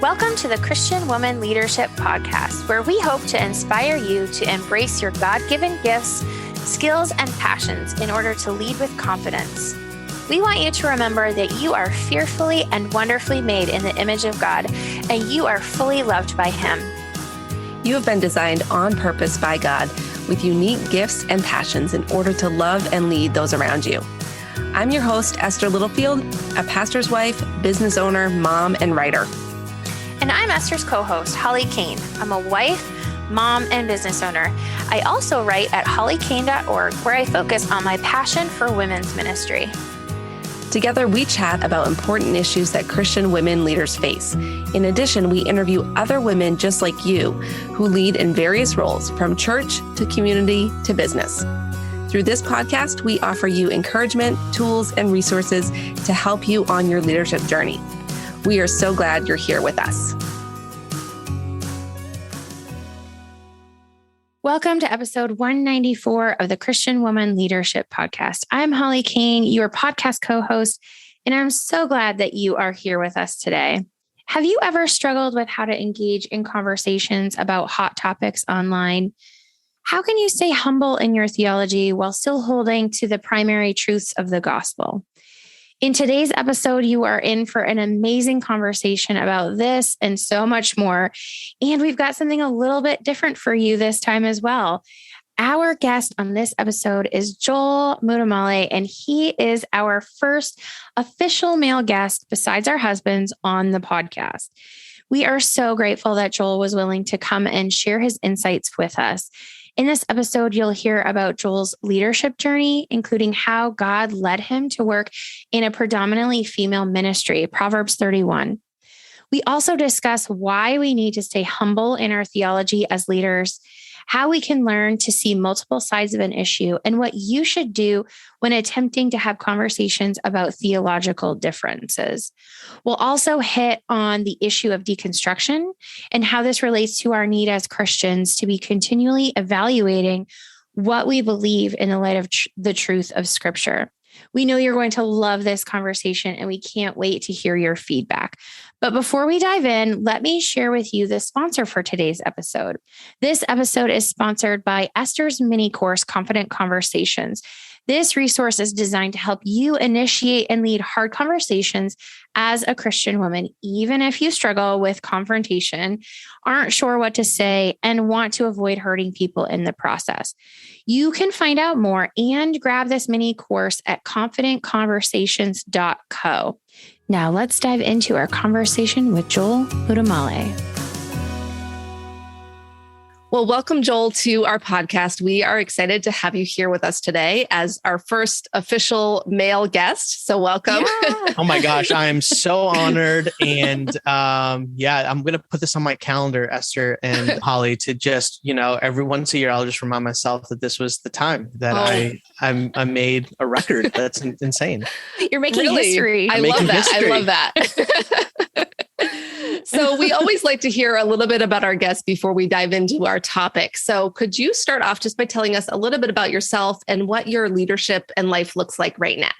Welcome to the Christian Woman Leadership Podcast, where we hope to inspire you to embrace your God-given gifts, skills, and passions in order to lead with confidence. We want you to remember that you are fearfully and wonderfully made in the image of God, and you are fully loved by Him. You have been designed on purpose by God with unique gifts and passions in order to love and lead those around you. I'm your host, Esther Littlefield, a pastor's wife, business owner, mom, and writer. And I'm Esther's co-host, Holly Kane. I'm a wife, mom, and business owner. I also write at hollykane.org, where I focus on my passion for women's ministry. Together, we chat about important issues that Christian women leaders face. In addition, we interview other women just like you who lead in various roles, from church to community to business. Through this podcast, we offer you encouragement, tools, and resources to help you on your leadership journey. We are so glad you're here with us. Welcome to episode 194 of the Christian Woman Leadership Podcast. I'm Holly Kane, your podcast co-host, and I'm so glad that you are here with us today. Have you ever struggled with how to engage in conversations about hot topics online? How can you stay humble in your theology while still holding to the primary truths of the gospel? In today's episode, you are in for an amazing conversation about this and so much more. And we've got something a little bit different for you this time as well. Our guest on this episode is Joel Muddamalle, and he is our first official male guest besides our husbands on the podcast. We are so grateful that Joel was willing to come and share his insights with us. In this episode, you'll hear about Joel's leadership journey, including how God led him to work in a predominantly female ministry, Proverbs 31. We also discuss why we need to stay humble in our theology as leaders, how we can learn to see multiple sides of an issue, and what you should do when attempting to have conversations about theological differences. We'll also hit on the issue of deconstruction and how this relates to our need as Christians to be continually evaluating what we believe in the light of the truth of Scripture. We know you're going to love this conversation, and we can't wait to hear your feedback. But before we dive in, let me share with you the sponsor for today's episode. This episode is sponsored by Esther's mini course, Confident Conversations. This resource is designed to help you initiate and lead hard conversations as a Christian woman, even if you struggle with confrontation, aren't sure what to say, and want to avoid hurting people in the process. You can find out more and grab this mini course at confidentconversations.co. Now let's dive into our conversation with Joel Muddamalle. Well, welcome, Joel, to our podcast. We are excited to have you here with us today as our first official male guest. So welcome. Yeah. Oh my gosh, I am so honored. And I'm going to put this on my calendar, Esther and Holly, to just, every once a year, I'll just remind myself that this was the time that I made a record. That's insane. You're making history. I love that. So we always like to hear a little bit about our guests before we dive into our topic. So could you start off just by telling us a little bit about yourself and what your leadership and life looks like right now?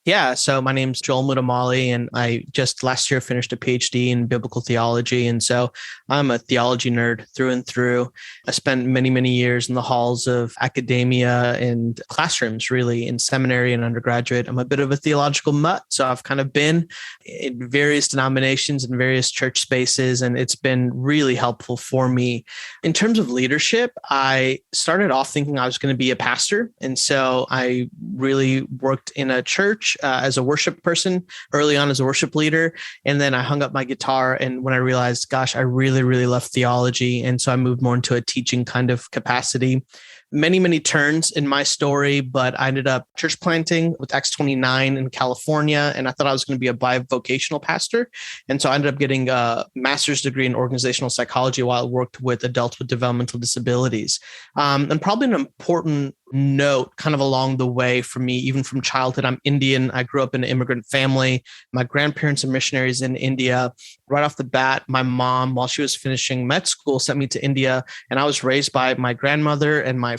Yeah. So my name's Joel Muddamalle, and I just last year finished a PhD in biblical theology. And so I'm a theology nerd through and through. I spent many, many years in the halls of academia and classrooms, really, in seminary and undergraduate. I'm a bit of a theological mutt. So I've kind of been in various denominations and various church spaces, and it's been really helpful for me. In terms of leadership, I started off thinking I was going to be a pastor. And so I really worked in a church as a worship person early on as a worship leader. And then I hung up my guitar. And when I realized, gosh, I really, really love theology. And so I moved more into a teaching kind of capacity. Many, many turns in my story, but I ended up church planting with Acts 29 in California. And I thought I was going to be a bivocational pastor. And so I ended up getting a master's degree in organizational psychology while I worked with adults with developmental disabilities. And probably an important note kind of along the way for me, even from childhood. I'm Indian. I grew up in an immigrant family. My grandparents are missionaries in India. Right off the bat, my mom, while she was finishing med school, sent me to India, and I was raised by my grandmother and my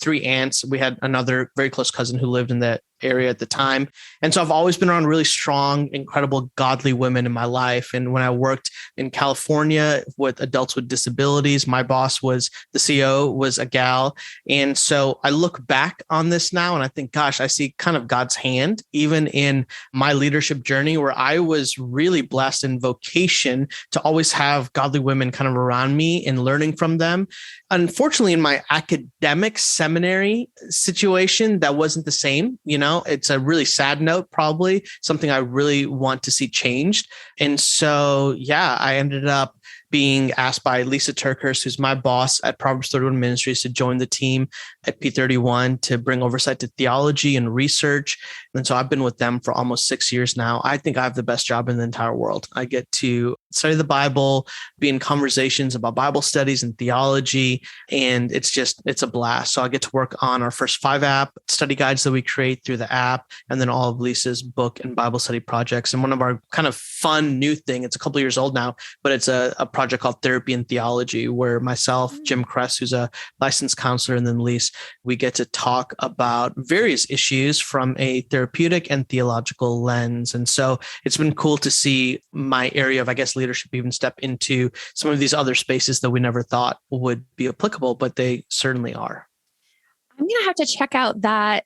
three aunts. We had another very close cousin who lived in the area at the time. And so I've always been around really strong, incredible, godly women in my life. And when I worked in California with adults with disabilities, my boss was the CEO, was a gal. And so I look back on this now and I think, gosh, I see kind of God's hand, even in my leadership journey, where I was really blessed in vocation to always have godly women kind of around me and learning from them. Unfortunately, in my academic seminary situation, that wasn't the same. It's a really sad note, probably something I really want to see changed. And so, I ended up being asked by Lisa Turkhurst, who's my boss at Proverbs 31 Ministries, to join the team at P31 to bring oversight to theology and research. And so I've been with them for almost 6 years now. I think I have the best job in the entire world. I get to study the Bible, be in conversations about Bible studies and theology, and it's a blast. So I get to work on our first 5 app study guides that we create through the app, and then all of Lisa's book and Bible study projects. And one of our kind of fun new thing, it's a couple of years old now, but it's a project called Therapy and Theology, where myself, Jim Kress, who's a licensed counselor, and then Lisa, we get to talk about various issues from a therapeutic and theological lens. And so it's been cool to see my area of, I guess, leadership even step into some of these other spaces that we never thought would be applicable, but they certainly are. I'm going to have to check out that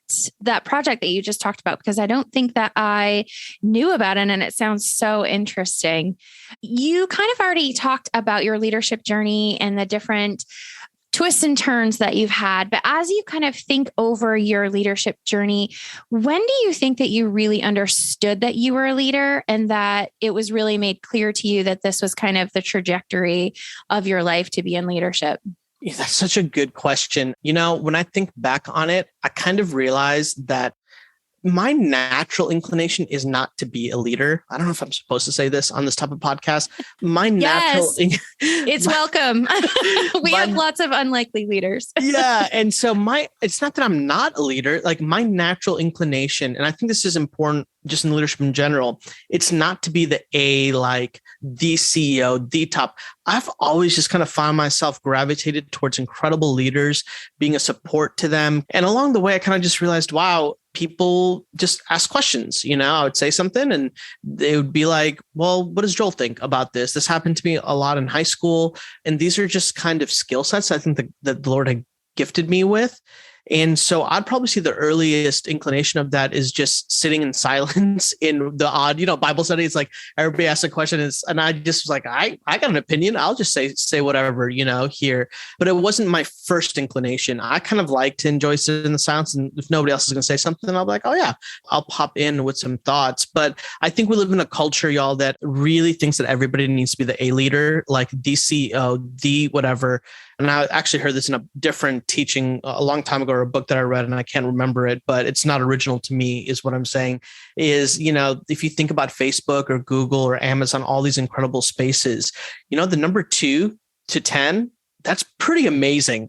project that you just talked about, because I don't think that I knew about it, and it sounds so interesting. You kind of already talked about your leadership journey and the different twists and turns that you've had. But as you kind of think over your leadership journey, when do you think that you really understood that you were a leader and that it was really made clear to you that this was kind of the trajectory of your life to be in leadership? Yeah, that's such a good question. When I think back on it, I kind of realized that my natural inclination is not to be a leader. I don't know if I'm supposed to say this on this type of podcast. It's welcome. We have lots of unlikely leaders. Yeah. And so it's not that I'm not a leader, like my natural inclination, and I think this is important just in leadership in general, it's not to be the CEO, the top. I've always just kind of found myself gravitated towards incredible leaders, being a support to them. And along the way, I kind of just realized, wow, people just ask questions. I would say something and they would be like, well, what does Joel think about this? This happened to me a lot in high school. And these are just kind of skill sets I think that the Lord had gifted me with. And so I'd probably see the earliest inclination of that is just sitting in silence in the odd, Bible study. It's like everybody asks a question and I just was like, I got an opinion. I'll just say whatever, here. But it wasn't my first inclination. I kind of like to enjoy sitting in the silence. And if nobody else is going to say something, I'll be like, oh yeah, I'll pop in with some thoughts. But I think we live in a culture, y'all, that really thinks that everybody needs to be the A leader, like the CEO, the whatever. And I actually heard this in a different teaching a long time ago, or a book that I read, and I can't remember it, but it's not original to me, is what I'm saying is, if you think about Facebook or Google or Amazon, all these incredible spaces, the number 2 to 10, that's pretty amazing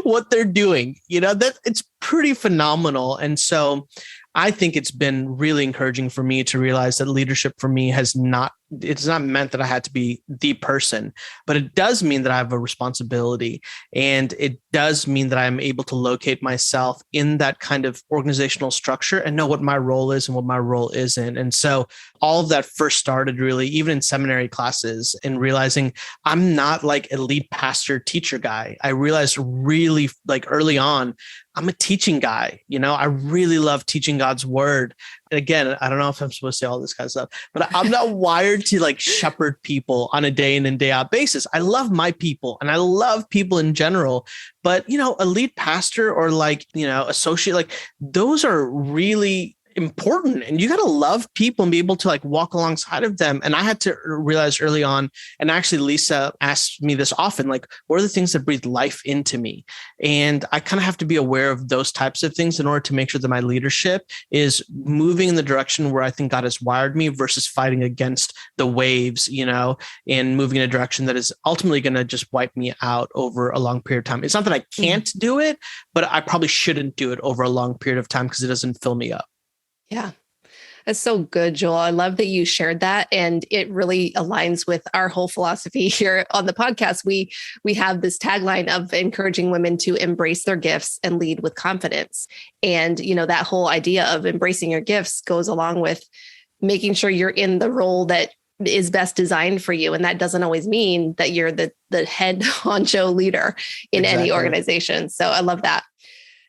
what they're doing, that it's pretty phenomenal. And so I think it's been really encouraging for me to realize that leadership for me it's not meant that I had to be the person, but it does mean that I have a responsibility. And it does mean that I'm able to locate myself in that kind of organizational structure and know what my role is and what my role isn't. And so all of that first started really even in seminary classes and realizing I'm not like a lead pastor teacher guy. I realized really early on, I'm a teaching guy. I really love teaching God's word. And again, I don't know if I'm supposed to say all this kind of stuff, but I'm not wired to shepherd people on a day in and day out basis. I love my people and I love people in general, but a lead pastor or associate, those are really important, and you got to love people and be able to walk alongside of them. And I had to realize early on, and actually Lisa asks me this often, what are the things that breathe life into me? And I kind of have to be aware of those types of things in order to make sure that my leadership is moving in the direction where I think God has wired me versus fighting against the waves, and moving in a direction that is ultimately going to just wipe me out over a long period of time. It's not that I can't do it, but I probably shouldn't do it over a long period of time because it doesn't fill me up. Yeah. That's so good, Joel. I love that you shared that. And it really aligns with our whole philosophy here on the podcast. We have this tagline of encouraging women to embrace their gifts and lead with confidence. And, that whole idea of embracing your gifts goes along with making sure you're in the role that is best designed for you. And that doesn't always mean that you're the head honcho leader in any organization. So I love that.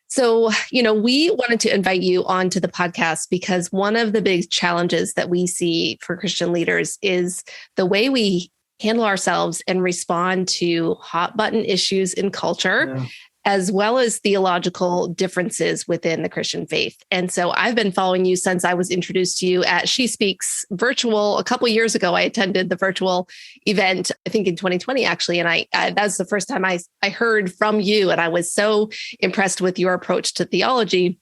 So, we wanted to invite you onto the podcast because one of the big challenges that we see for Christian leaders is the way we handle ourselves and respond to hot button issues in culture, as well as theological differences within the Christian faith. And so I've been following you since I was introduced to you at She Speaks virtual. A couple of years ago, I attended the virtual event, I think in 2020, actually. And I that was the first time I heard from you. And I was so impressed with your approach to theology.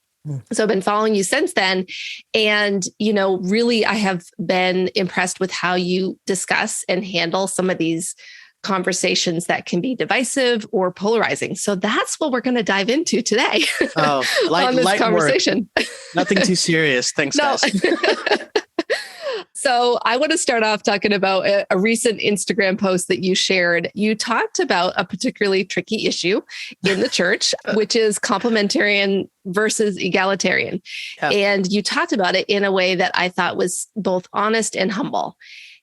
So I've been following you since then. And, really, I have been impressed with how you discuss and handle some of these conversations that can be divisive or polarizing. So that's what we're going to dive into today on this conversation. Nothing too serious. Thanks, guys. So I want to start off talking about a recent Instagram post that you shared. You talked about a particularly tricky issue in the church, which is complementarian versus egalitarian. Yeah. And you talked about it in a way that I thought was both honest and humble.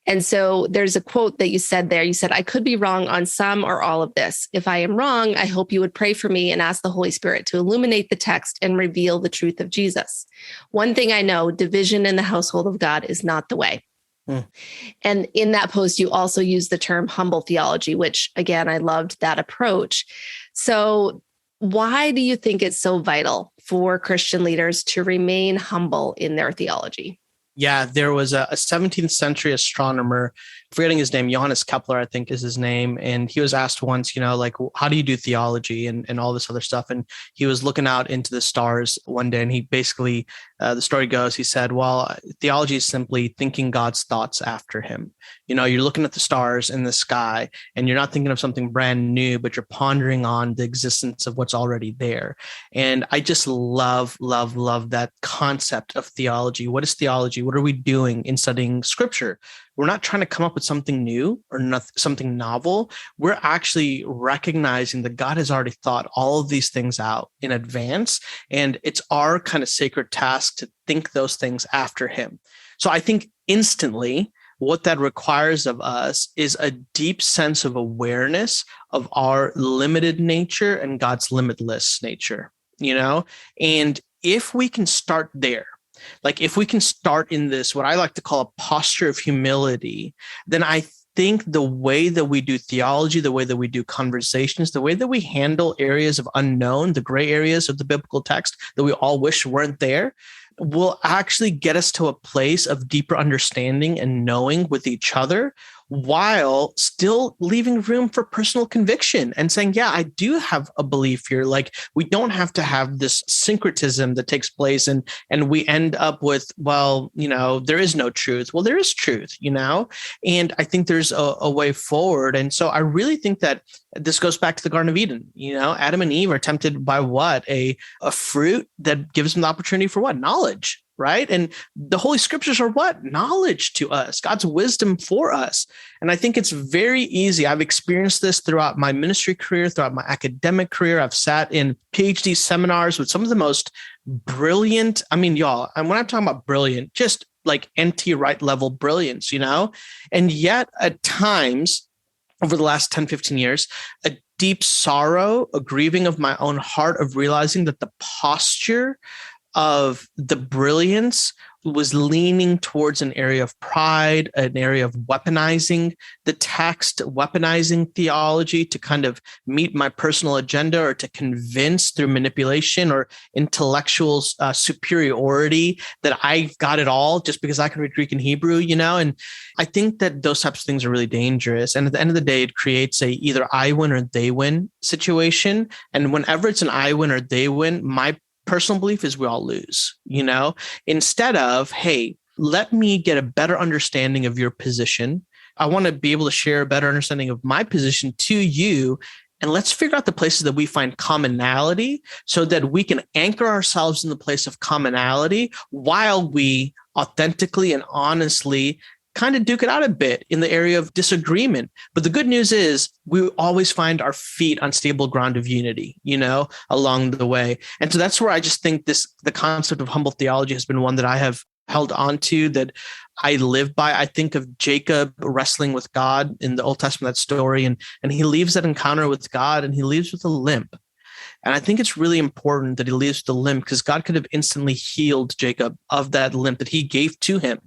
And so there's a quote that you said there. You said, "I could be wrong on some or all of this. If I am wrong, I hope you would pray for me and ask the Holy Spirit to illuminate the text and reveal the truth of Jesus. One thing I know, division in the household of God is not the way." And in that post, you also used the term humble theology, which again, I loved that approach. So why do you think it's so vital for Christian leaders to remain humble in their theology? Yeah, there was a 17th century astronomer, forgetting his name, Johannes Kepler, I think is his name. And he was asked once, how do you do theology and all this other stuff? And he was looking out into the stars one day, and he basically, the story goes, he said, well, theology is simply thinking God's thoughts after him. You're looking at the stars in the sky, and you're not thinking of something brand new, but you're pondering on the existence of what's already there. And I just love that concept of theology. What is theology? What are we doing in studying scripture? We're not trying to come up with something new or something novel. We're actually recognizing that God has already thought all of these things out in advance, and it's our kind of sacred task to think those things after him. So I think instantly what that requires of us is a deep sense of awareness of our limited nature and God's limitless nature, and if we can start there, like if we can start in this, what I like to call a posture of humility, then I think the way that we do theology, the way that we do conversations, the way that we handle areas of unknown, the gray areas of the biblical text that we all wish weren't there, will actually get us to a place of deeper understanding and knowing with each other, while still leaving room for personal conviction and saying, yeah, I do have a belief here. Like, we don't have to have this syncretism that takes place and we end up with, well, there is no truth. Well, there is truth, and I think there's a way forward. And so I really think that this goes back to the Garden of Eden. Adam and Eve are tempted by what? A fruit that gives them the opportunity for what? Knowledge. Right? And the Holy Scriptures are what? Knowledge to us, God's wisdom for us. And I think it's very easy. I've experienced this throughout my ministry career, throughout my academic career. I've sat in PhD seminars with some of the most brilliant, y'all, and when I'm talking about brilliant, just like NT Wright level brilliance, and yet at times over the last 10, 15 years, a deep sorrow, a grieving of my own heart of realizing that the posture of the brilliance was leaning towards an area of pride, an area of weaponizing the text, weaponizing theology to kind of meet my personal agenda or to convince through manipulation or intellectual superiority that I've got it all just because I can read Greek and Hebrew, And I think that those types of things are really dangerous. And at the end of the day, it creates a either I win or they win situation. And whenever it's an I win or they win, my personal belief is we all lose, instead of, hey, let me get a better understanding of your position. I want to be able to share a better understanding of my position to you. and let's figure out the places that we find commonality so that we can anchor ourselves in the place of commonality while we authentically and honestly kind of duke it out a bit in the area of disagreement. But the good news is we always find our feet on stable ground of unity, along the way. And so that's where I just think the concept of humble theology has been one that I have held on to, that I live by. I think of Jacob wrestling with God in the Old Testament, that story, and he leaves that encounter with God and he leaves with a limp. And I think it's really important that he leaves with a limp because God could have instantly healed Jacob of that limp that he gave to him.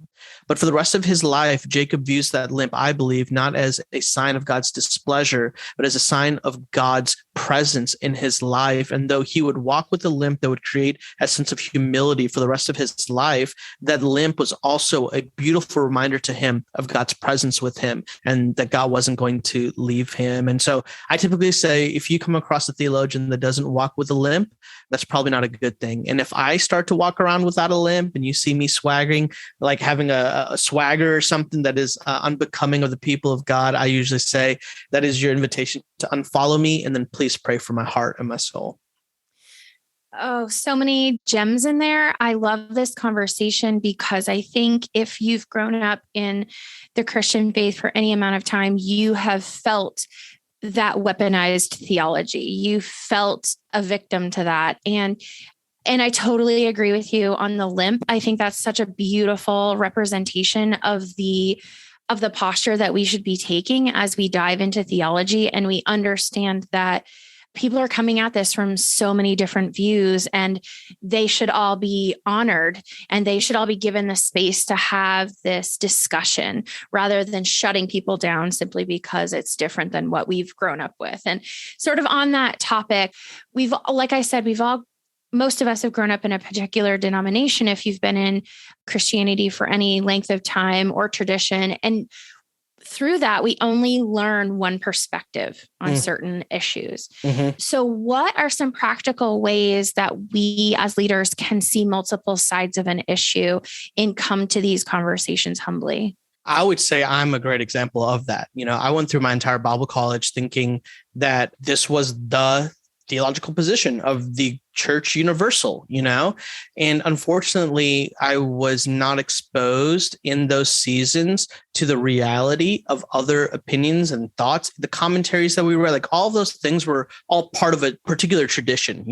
But for the rest of his life, Jacob views that limp, I believe, not as a sign of God's displeasure, but as a sign of God's presence in his life. And though he would walk with a limp that would create a sense of humility for the rest of his life, that limp was also a beautiful reminder to him of God's presence with him and that God wasn't going to leave him. And so I typically say, if you come across a theologian that doesn't walk with a limp, that's probably not a good thing. And if I start to walk around without a limp and you see me swaggering, like having a swagger or something that is unbecoming of the people of God, I usually say that is your invitation to unfollow me, and then please pray for my heart and my soul. Oh, so many gems in there. I love this conversation because I think if you've grown up in the Christian faith for any amount of time, you have felt that weaponized theology. You felt a victim to that. And I totally agree with you on the limp. I think that's such a beautiful representation of the posture that we should be taking as we dive into theology. And we understand that people are coming at this from so many different views, and they should all be honored and they should all be given the space to have this discussion rather than shutting people down simply because it's different than what we've grown up with. And sort of on that topic, like I said, most of us have grown up in a particular denomination if you've been in Christianity for any length of time or tradition. And through that, we only learn one perspective on certain issues. Mm-hmm. So what are some practical ways that we as leaders can see multiple sides of an issue and come to these conversations humbly? I would say I'm a great example of that. I went through my entire Bible college thinking that this was the theological position of the church universal, and unfortunately, I was not exposed in those seasons to the reality of other opinions and thoughts. The commentaries that we read, like all of those things were all part of a particular tradition,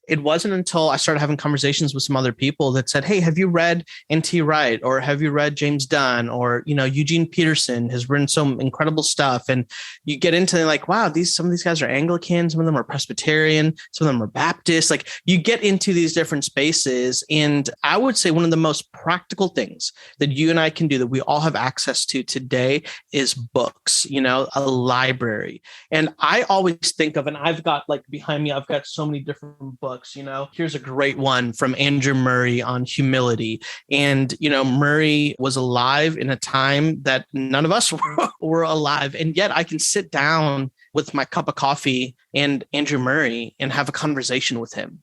It wasn't until I started having conversations with some other people that said, hey, have you read N.T. Wright, or have you read James Dunn, or, Eugene Peterson has written some incredible stuff. And you get into like, wow, some of these guys are Anglican, some of them are Presbyterian, some of them are Baptist. Like you get into these different spaces. And I would say one of the most practical things that you and I can do that we all have access to today is books, a library. And I always think of, and I've got like behind me, I've got so many different books. Here's a great one from Andrew Murray on humility. And, Murray was alive in a time that none of us were alive. And yet I can sit down with my cup of coffee and Andrew Murray and have a conversation with him,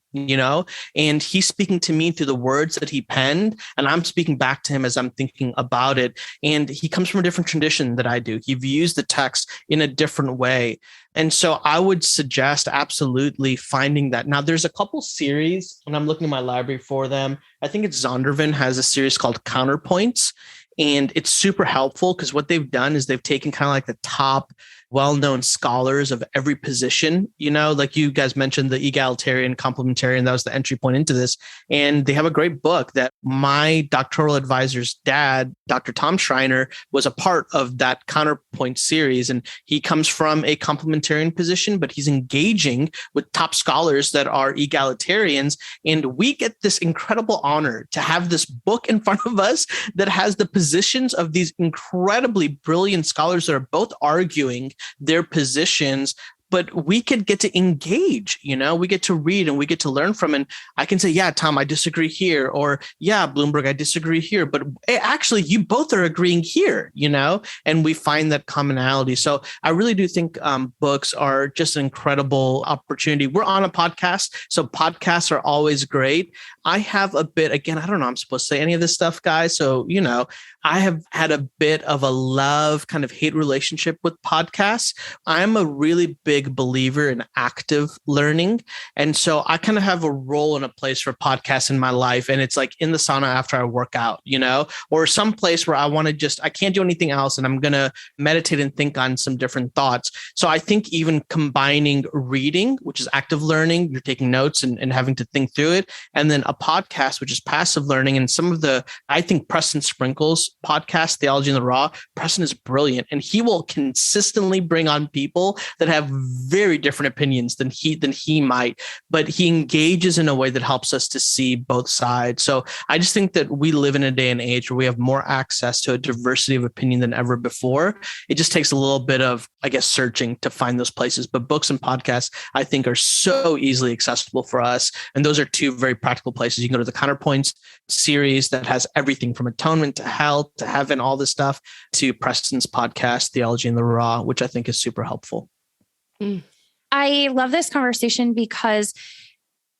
and he's speaking to me through the words that he penned, and I'm speaking back to him as I'm thinking about it. And he comes from a different tradition that I do. He views the text in a different way. And so I would suggest absolutely finding that. Now, there's a couple series, and I'm looking at my library for them. I think it's Zondervan has a series called Counterpoints, and it's super helpful because what they've done is they've taken kind of like the top well-known scholars of every position, like you guys mentioned, the egalitarian, complementarian, that was the entry point into this. And they have a great book that my doctoral advisor's dad, Dr. Tom Schreiner, was a part of that Counterpoint series. And he comes from a complementarian position, but he's engaging with top scholars that are egalitarians. And we get this incredible honor to have this book in front of us that has the positions of these incredibly brilliant scholars that are both arguing their positions, but we could get to engage, we get to read and we get to learn from. And I can say, yeah, Tom, I disagree here. Or yeah, Bloomberg, I disagree here. But actually, you both are agreeing here, and we find that commonality. So I really do think books are just an incredible opportunity. We're on a podcast, so podcasts are always great. I have a bit, again, I don't know, I'm supposed to say any of this stuff, guys. So, I have had a bit of a love kind of hate relationship with podcasts. I'm a really big big believer in active learning. And so I kind of have a role and a place for podcasts in my life. And it's like in the sauna after I work out, or some place where I can't do anything else and I'm going to meditate and think on some different thoughts. So I think even combining reading, which is active learning, you're taking notes and having to think through it, and then a podcast, which is passive learning. And I think Preston Sprinkle's podcast, Theology in the Raw, Preston is brilliant. And he will consistently bring on people that have very different opinions than he might, but he engages in a way that helps us to see both sides. So I just think that we live in a day and age where we have more access to a diversity of opinion than ever before. It just takes a little bit of, searching to find those places. But books and podcasts, I think, are so easily accessible for us. And those are two very practical places. You can go to the Counterpoints series that has everything from atonement to hell to heaven, all this stuff, to Preston's podcast, Theology in the Raw, which I think is super helpful. I love this conversation because,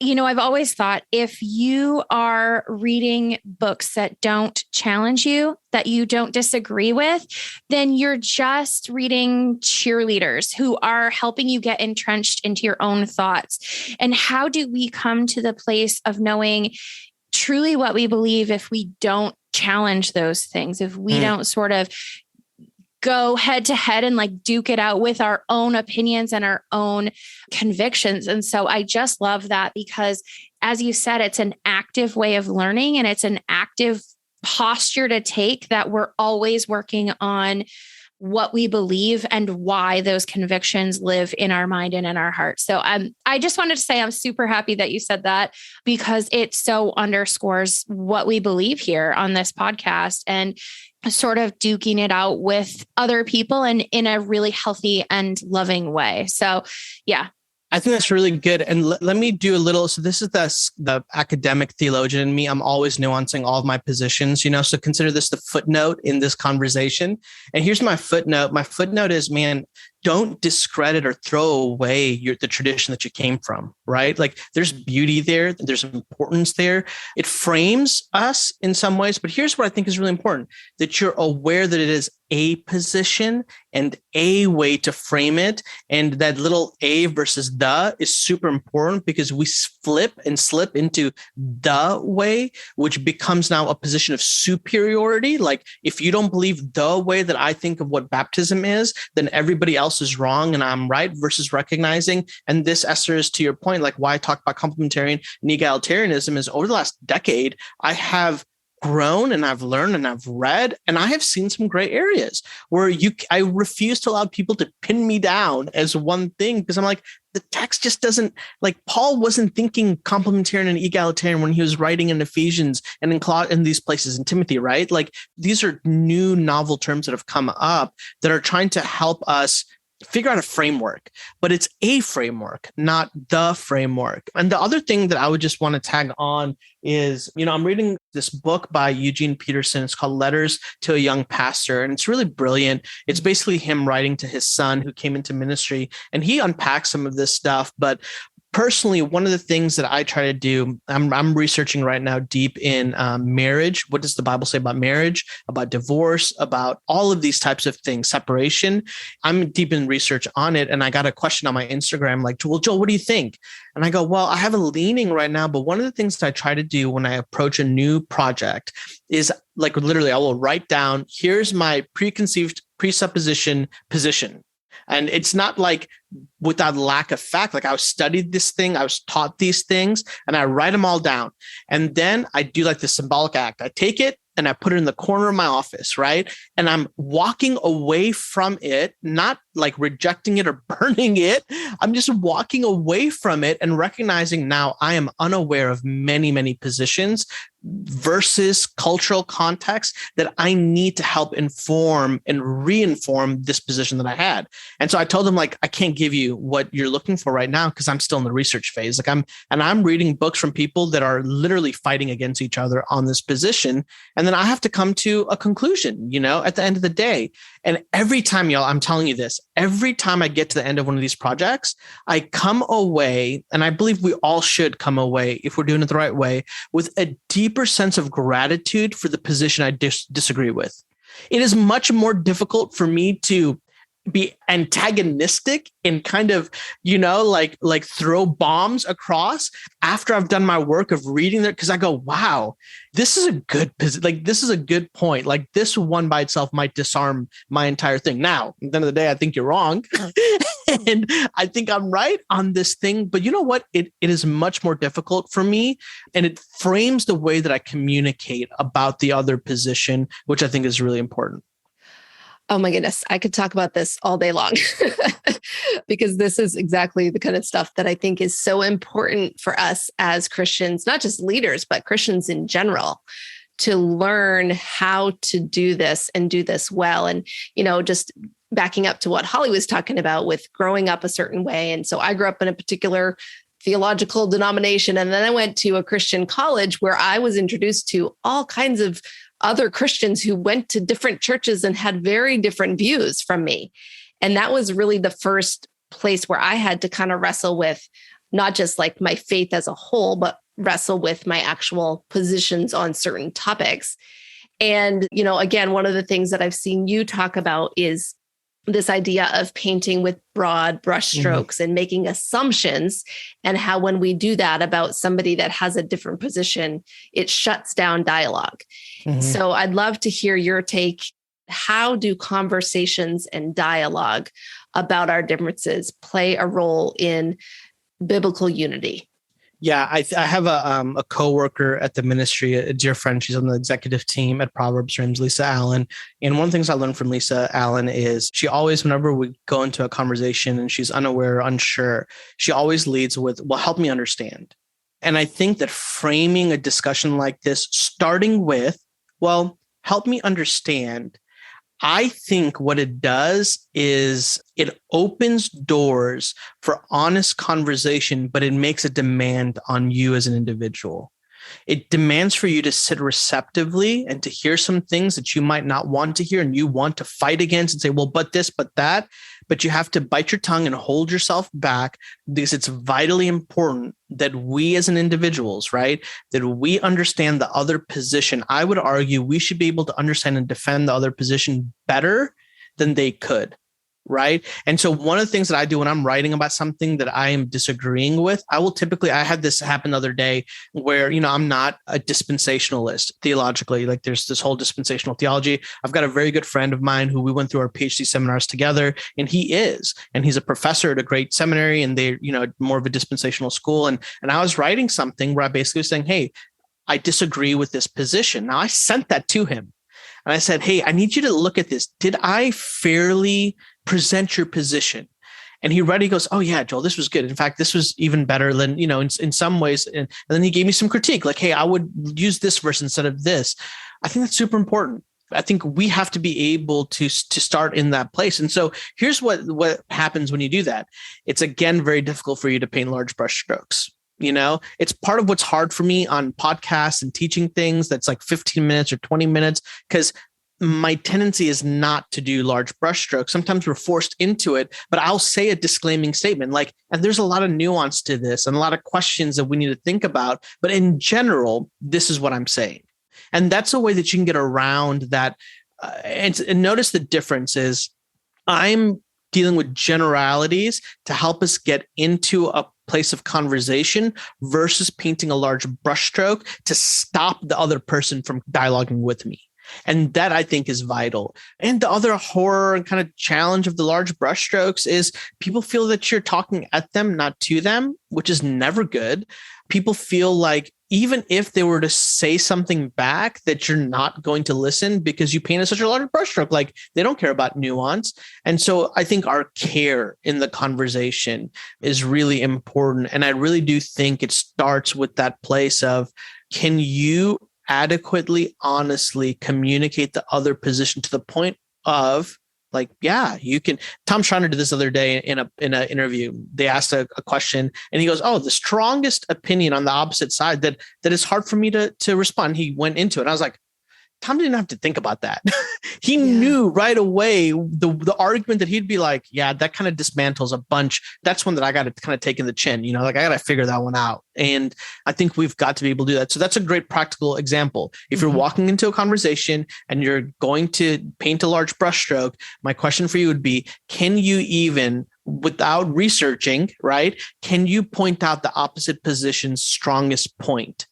I've always thought if you are reading books that don't challenge you, that you don't disagree with, then you're just reading cheerleaders who are helping you get entrenched into your own thoughts. And how do we come to the place of knowing truly what we believe if we don't challenge those things, if we don't sort of go head to head and duke it out with our own opinions and our own convictions? And so I just love that because, as you said, it's an active way of learning and it's an active posture to take, that we're always working on what we believe and why those convictions live in our mind and in our heart. So I just wanted to say I'm super happy that you said that, because it so underscores what we believe here on this podcast and sort of duking it out with other people and in a really healthy and loving way. So yeah. I think that's really good. And let me do a little. So this is the academic theologian in me. I'm always nuancing all of my positions, so consider this the footnote in this conversation. And here's my footnote. My footnote is, don't discredit or throw away the tradition that you came from, right? There's beauty there. There's importance there. It frames us in some ways, but here's what I think is really important, that you're aware that it is a position and a way to frame it. And that little a versus the is super important, because we flip and slip into the way, which becomes now a position of superiority. If you don't believe the way that I think of what baptism is, then everybody else is wrong and I'm right, versus recognizing. And this, Esther, is to your point, why I talk about complementarian and egalitarianism is over the last decade, I have grown and I've learned and I've read, and I have seen some gray areas where I refuse to allow people to pin me down as one thing, because I'm the text just doesn't, Paul wasn't thinking complementarian and egalitarian when he was writing in Ephesians and in these places in Timothy, right? These are new novel terms that have come up that are trying to help us figure out a framework, but it's a framework, not the framework. And the other thing that I would just want to tag on is, I'm reading this book by Eugene Peterson. It's called Letters to a Young Pastor, and it's really brilliant. It's basically him writing to his son who came into ministry, and he unpacks some of this stuff. But personally, one of the things that I try to do, I'm researching right now deep in marriage. What does the Bible say about marriage, about divorce, about all of these types of things, separation? I'm deep in research on it. And I got a question on my Instagram, well, Joel, what do you think? And I go, well, I have a leaning right now, but one of the things that I try to do when I approach a new project is literally I will write down, here's my preconceived presupposition position. And it's not without lack of fact. I was studied this thing, I was taught these things, and I write them all down. And then I do the symbolic act. I take it and I put it in the corner of my office, right? And I'm walking away from it, not rejecting it or burning it. I'm just walking away from it and recognizing now I am unaware of many, many positions versus cultural context that I need to help inform and reinform this position that I had. And so I told them, I can't give you what you're looking for right now because I'm still in the research phase. I'm reading books from people that are literally fighting against each other on this position. And then I have to come to a conclusion, at the end of the day. And every time, y'all, I'm telling you this, every time I get to the end of one of these projects, I come away, and I believe we all should come away, if we're doing it the right way, with a deeper sense of gratitude for the position I disagree with. It is much more difficult for me to be antagonistic and kind of, like throw bombs across after I've done my work of reading that. Cause I go, wow, this is a good, this is a good point. Like this one by itself might disarm my entire thing. Now, at the end of the day, I think you're wrong. And I think I'm right on this thing, but you know what? It is much more difficult for me, and it frames the way that I communicate about the other position, which I think is really important. Oh my goodness, I could talk about this all day long because this is exactly the kind of stuff that I think is so important for us as Christians, not just leaders, but Christians in general, to learn how to do this and do this well. And, just backing up to what Holly was talking about with growing up a certain way. And so I grew up in a particular theological denomination, and then I went to a Christian college where I was introduced to all kinds of other Christians who went to different churches and had very different views from me. And that was really the first place where I had to kind of wrestle with not just like my faith as a whole, but wrestle with my actual positions on certain topics. And, again, one of the things that I've seen you talk about is this idea of painting with broad brushstrokes and making assumptions, and how when we do that about somebody that has a different position, it shuts down dialogue. So I'd love to hear your take. How do conversations and dialogue about our differences play a role in biblical unity? Yeah, I have a coworker at the ministry, a dear friend. She's on the executive team at Proverbs. Her name's Lisa Allen. And one of the things I learned from Lisa Allen is she always, whenever we go into a conversation and she's unaware or unsure, she always leads with, well, help me understand. And I think that framing a discussion like this, starting with, well, help me understand, I think what it does is it opens doors for honest conversation, but it makes a demand on you as an individual. It demands for you to sit receptively and to hear some things that you might not want to hear and you want to fight against and say, well, but this, but that. But you have to bite your tongue and hold yourself back, because it's vitally important that we as an individuals, right, that we understand the other position. I would argue we should be able to understand and defend the other position better than they could. Right. And so one of the things that I do when I'm writing about something that I am disagreeing with, I had this happen the other day where, I'm not a dispensationalist theologically. Like there's this whole dispensational theology. I've got a very good friend of mine who we went through our PhD seminars together, and he's a professor at a great seminary, and they're, more of a dispensational school. And I was writing something where I basically was saying, hey, I disagree with this position. Now I sent that to him and I said, hey, I need you to look at this. Did I fairly present your position? And he read, he goes, oh yeah, Joel, this was good. In fact, this was even better than, in some ways. And then he gave me some critique, like, hey, I would use this verse instead of this. I think that's super important. I think we have to be able to start in that place. And so here's what happens when you do that. It's, again, very difficult for you to paint large brush strokes. It's part of what's hard for me on podcasts and teaching things that's like 15 minutes or 20 minutes, because my tendency is not to do large brushstrokes. Sometimes we're forced into it, but I'll say a disclaiming statement like, and there's a lot of nuance to this and a lot of questions that we need to think about. But in general, this is what I'm saying. And that's a way that you can get around that. And notice the difference is I'm dealing with generalities to help us get into a place of conversation versus painting a large brushstroke to stop the other person from dialoguing with me. And that, I think, is vital. And the other horror and kind of challenge of the large brushstrokes is people feel that you're talking at them, not to them, which is never good. People feel like even if they were to say something back, that you're not going to listen because you painted such a large brushstroke. Like they don't care about nuance. And so I think our care in the conversation is really important. And I really do think it starts with that place of, can you adequately, honestly communicate the other position to the point of like, yeah, you can. Tom Schreiner did this the other day in an interview. They asked a question and he goes, oh, the strongest opinion on the opposite side that is hard for me to respond. He went into it. I was like, Tom didn't have to think about that. He knew right away the argument that he'd be like, yeah, that kind of dismantles a bunch. That's one that I got to kind of take in the chin, I got to figure that one out. And I think we've got to be able to do that. So that's a great practical example. If you're walking into a conversation and you're going to paint a large brushstroke, my question for you would be, can you even, without researching, right, can you point out the opposite position's strongest point?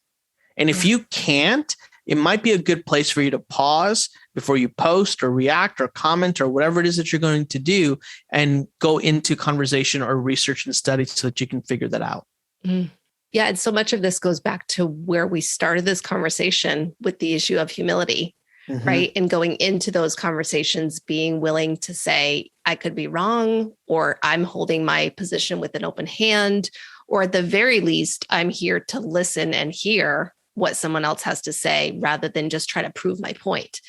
And if you can't, it might be a good place for you to pause before you post or react or comment or whatever it is that you're going to do, and go into conversation or research and study so that you can figure that out. Yeah. And so much of this goes back to where we started this conversation with the issue of humility, right? And going into those conversations, being willing to say, I could be wrong, or I'm holding my position with an open hand, or at the very least, I'm here to listen and hear what someone else has to say rather than just try to prove my point.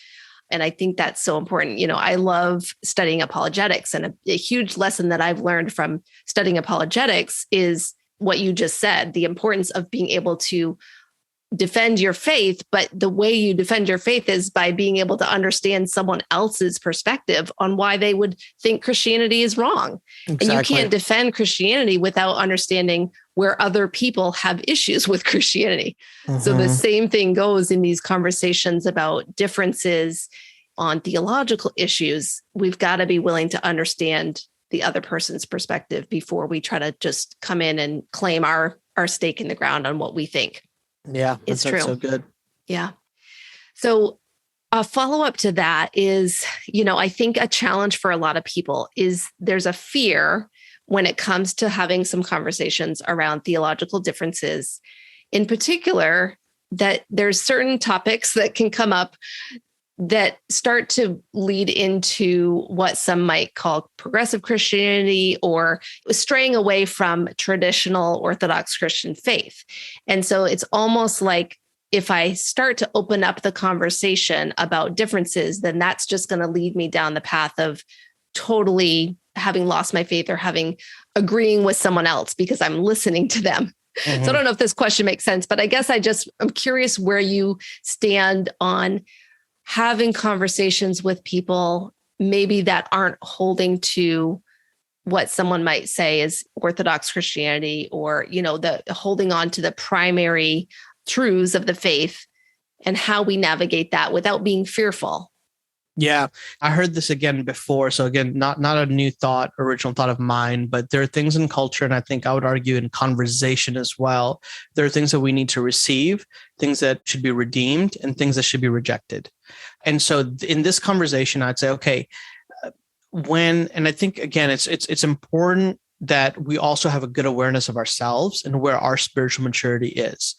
And I think that's so important. I love studying apologetics, and a huge lesson that I've learned from studying apologetics is what you just said, the importance of being able to defend your faith. But the way you defend your faith is by being able to understand someone else's perspective on why they would think Christianity is wrong. Exactly. And you can't defend Christianity without understanding where other people have issues with Christianity. So the same thing goes in these conversations about differences on theological issues. We've got to be willing to understand the other person's perspective before we try to just come in and claim our stake in the ground on what we think. Yeah, it's true. So good. Yeah. So a follow-up to that is, I think a challenge for a lot of people is there's a fear when it comes to having some conversations around theological differences, in particular, that there's certain topics that can come up that start to lead into what some might call progressive Christianity, or straying away from traditional Orthodox Christian faith. And so it's almost like if I start to open up the conversation about differences, then that's just going to lead me down the path of totally having lost my faith or agreeing with someone else because I'm listening to them. So I don't know if this question makes sense, but I guess I'm curious where you stand on having conversations with people maybe that aren't holding to what someone might say is Orthodox Christianity, or, the holding on to the primary truths of the faith, and how we navigate that without being fearful. Yeah, I heard this again before. So again, not a new thought, original thought of mine, but there are things in culture, and I think I would argue in conversation as well. There are things that we need to receive, things that should be redeemed, and things that should be rejected. And so in this conversation, I'd say, okay, and I think again, it's important that we also have a good awareness of ourselves and where our spiritual maturity is.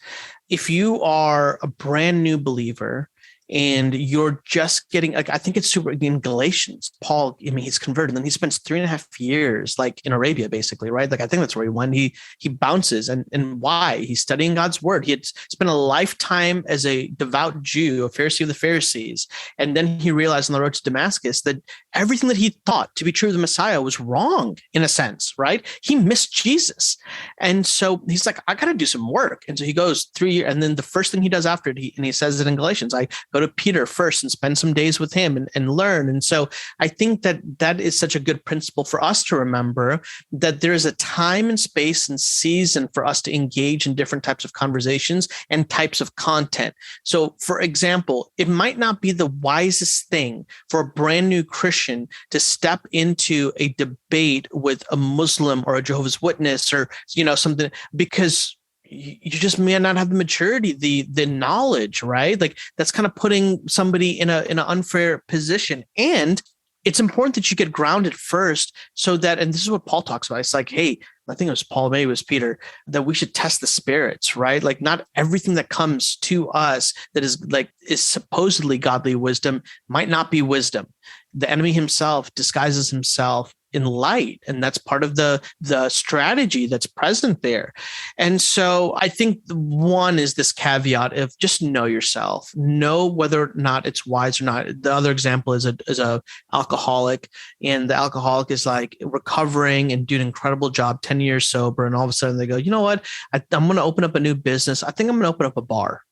If you are a brand new believer, and you're just getting, I think it's super in Galatians, Paul, he's converted, and then he spends 3.5 years in Arabia, basically, right? I think that's where he went. He bounces. And why? He's studying God's word. He had spent a lifetime as a devout Jew, a Pharisee of the Pharisees. And then he realized on the road to Damascus that everything that he thought to be true of the Messiah was wrong, in a sense, right? He missed Jesus. And so he's like, I got to do some work. And so he goes 3 years. And then the first thing he does after it, he says it in Galatians, I go to Peter first and spend some days with him and learn. And so I think that is such a good principle for us to remember, that there is a time and space and season for us to engage in different types of conversations and types of content. So for example, it might not be the wisest thing for a brand new Christian to step into a debate with a Muslim or a Jehovah's Witness or, something, because you just may not have the maturity, the knowledge, right? That's kind of putting somebody in an unfair position. And it's important that you get grounded first, so that, and this is what Paul talks about. It's like, hey, I think it was Paul, maybe it was Peter, that we should test the spirits, right? Not everything that comes to us that is supposedly godly wisdom might not be wisdom. The enemy himself disguises himself in light, and that's part of the strategy that's present there. And so I think one is this caveat of just know yourself, know whether or not it's wise or not. The other example is a alcoholic, and the alcoholic is recovering and doing an incredible job, 10 years sober, and all of a sudden they go, you know what, I'm going to open up a new business. I think I'm going to open up a bar.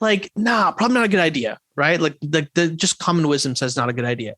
Like, nah, probably not a good idea, right? Like the just common wisdom says not a good idea.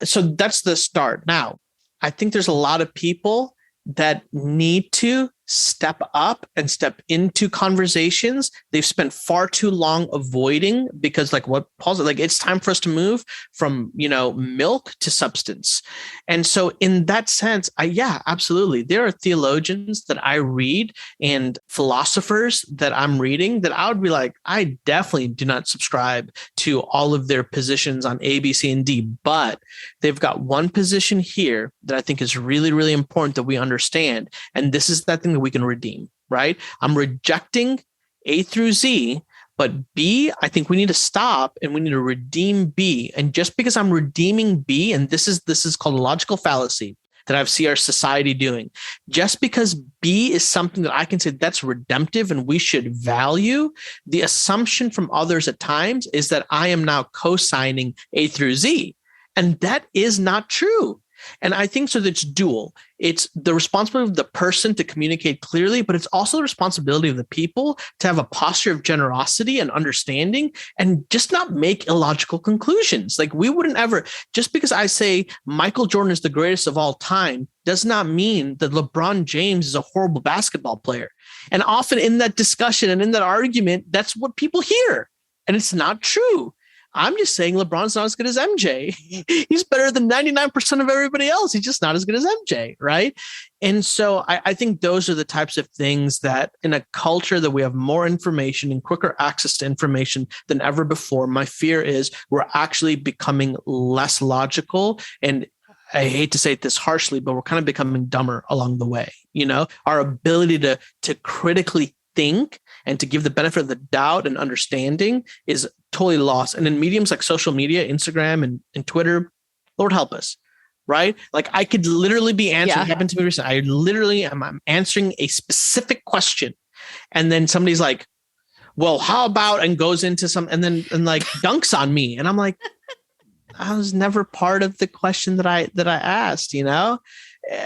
So that's the start. Now, I think there's a lot of people that need to step up and step into conversations they've spent far too long avoiding, because like what Paul's like, it's time for us to move from, milk to substance. And so in that sense, absolutely. There are theologians that I read and philosophers that I'm reading that I would be like, I definitely do not subscribe to all of their positions on A, B, C, and D, but they've got one position here that I think is really, really important that we understand. And this is that thing that we can redeem, right? I'm rejecting A through Z, but B, I think we need to stop and we need to redeem B. And just because I'm redeeming B, and this is called a logical fallacy that I see our society doing, just because B is something that I can say that's redemptive and we should value, the assumption from others at times is that I am now co-signing A through Z. And that is not true. And I think so that's dual. It's the responsibility of the person to communicate clearly, but it's also the responsibility of the people to have a posture of generosity and understanding and just not make illogical conclusions. Like we wouldn't ever, just because I say Michael Jordan is the greatest of all time does not mean that LeBron James is a horrible basketball player. And often in that discussion and in that argument, that's what people hear. And it's not true. I'm just saying LeBron's not as good as MJ. He's better than 99% of everybody else. He's just not as good as MJ, right? And so I think those are the types of things that in a culture that we have more information and quicker access to information than ever before, my fear is we're actually becoming less logical. And I hate to say it this harshly, but we're kind of becoming dumber along the way. Our ability to critically think and to give the benefit of the doubt and understanding is totally lost. And in mediums like social media, Instagram and Twitter, Lord help us, right? Like I could literally be answering, happened to me recently. I literally am answering a specific question. And then somebody's like, well, how about, and goes into and like dunks on me. And I'm like, I was never part of the question that I asked,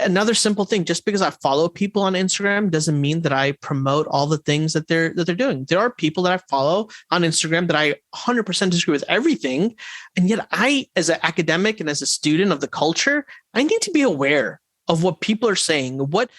Another simple thing, just because I follow people on Instagram doesn't mean that I promote all the things that they're doing. There are people that I follow on Instagram that I 100% disagree with everything. And yet I, as an academic and as a student of the culture, I need to be aware of what people are saying, what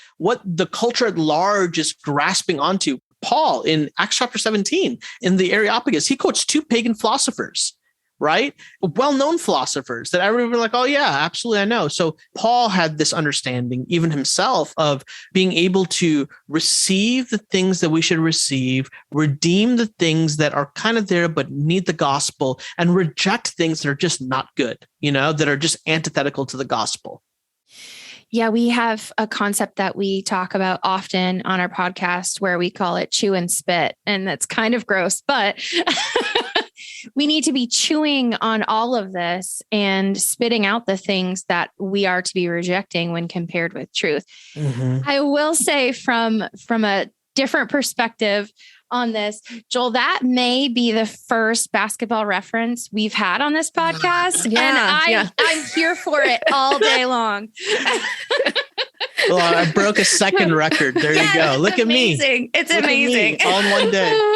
the culture at large is grasping onto. Paul in Acts chapter 17, in the Areopagus, he quotes two pagan philosophers, right? Well-known philosophers that everyone was like, oh yeah, absolutely, I know. So Paul had this understanding, even himself, of being able to receive the things that we should receive, redeem the things that are kind of there but need the gospel, and reject things that are just not good, that are just antithetical to the gospel. Yeah, we have a concept that we talk about often on our podcast where we call it chew and spit. And that's kind of gross, but we need to be chewing on all of this and spitting out the things that we are to be rejecting when compared with truth. Mm-hmm. I will say from a different perspective on this, Joel, that may be the first basketball reference we've had on this podcast. And I'm here for it all day long. Well, I broke a second record. There you go. Look at amazing. Me. It's amazing. All in one day.